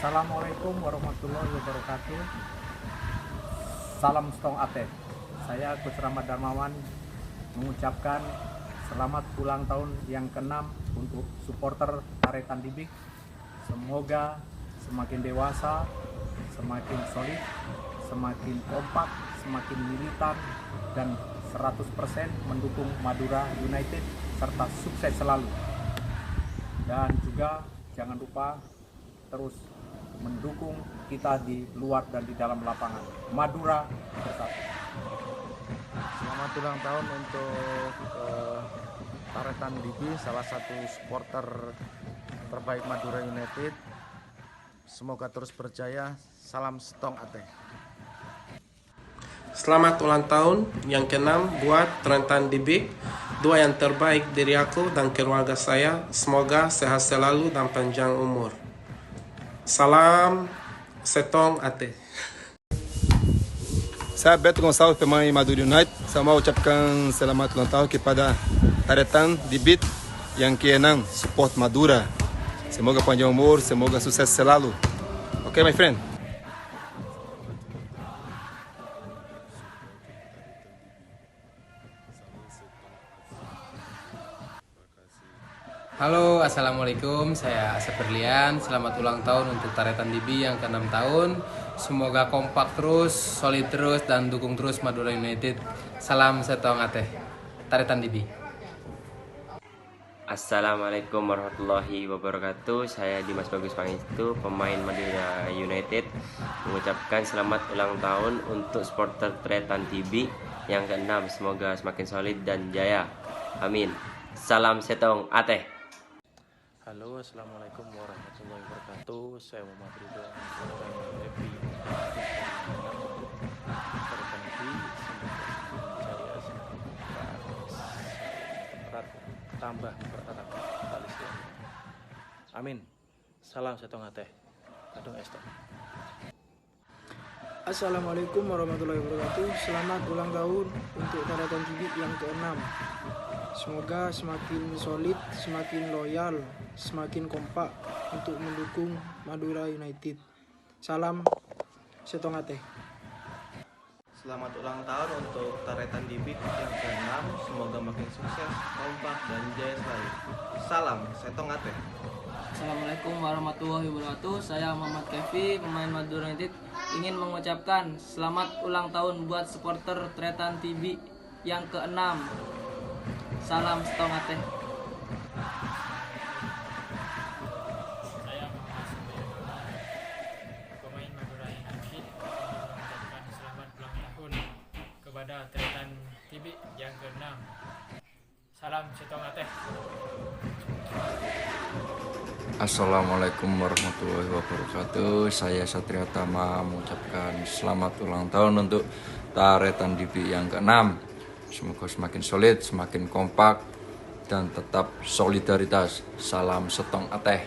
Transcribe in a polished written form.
Assalamualaikum warahmatullahi wabarakatuh. Salam Stong Ate. Saya Coach Rahmat Darmawan mengucapkan selamat ulang tahun yang ke-6 untuk supporter Taretan Dibik. Semoga semakin dewasa, semakin solid, semakin kompak, semakin militan, dan 100% mendukung Madura United serta sukses selalu. Dan juga jangan lupa terus mendukung kita di luar dan di dalam lapangan. Madura bersatu. Selamat ulang tahun untuk Taretan DB, salah satu supporter terbaik Madura United. Semoga terus berjaya. Salam Stong Ate. Selamat ulang tahun yang ke-6 buat Taretan DB. Doa yang terbaik dari aku dan keluarga saya. Semoga sehat selalu dan panjang umur. Salam Setong Ate. Saya Beto Gonçalves, pemain Madura United. Saya mau ucapkan selamat ulang tahun kepada Taretan Dibik yang ke-6 support Madura. Semoga panjang umur, semoga sukses selalu. Okay, my friend? Halo, Assalamualaikum. Saya Asep Berlian. Selamat ulang tahun untuk Taretan DB yang ke-6 tahun. Semoga kompak terus, solid terus, dan dukung terus Madura United. Salam Setong Ate, Taretan DB. Assalamualaikum warahmatullahi wabarakatuh. Saya Dimas Bagus Pangestu, pemain Madura United, mengucapkan selamat ulang tahun untuk supporter Taretan DB yang ke-6. Semoga semakin solid dan jaya. Amin. Salam Setong Ate. Halo, assalamualaikum warahmatullahi wabarakatuh. Saya Muhammad Ridwan, Taretan DB. Taretan DB, semoga semakin jaya, tambah bererat tali silaturahmi. Amin. Salam Setong Ate. Kadung Estok. Assalamualaikum warahmatullahi wabarakatuh. Selamat ulang tahun untuk Taretan Dibik yang ke-6. Semoga semakin solid, semakin loyal, semakin kompak untuk mendukung Madura United. Salam Setong Ate. Selamat ulang tahun untuk Taretan Dibik yang ke-6. Semoga makin sukses, kompak, dan jaya selalu. Salam Setong Ate. Assalamualaikum warahmatullahi wabarakatuh. Saya Muhammad Kevi, pemain Madura United, ingin mengucapkan selamat ulang tahun buat supporter Taretan DB yang ke-6. Salam Setong Ate. Saya Muhammad Sudirman, pemain Madura United, mengucapkan selamat ulang tahun kepada Taretan DB yang ke-6. Salam Setong Ate. Assalamualaikum warahmatullahi wabarakatuh. Saya Satria Tama mengucapkan selamat ulang tahun untuk Taretan DB yang ke-6. Semoga semakin solid, semakin kompak, dan tetap solidaritas. Salam Setong Ate.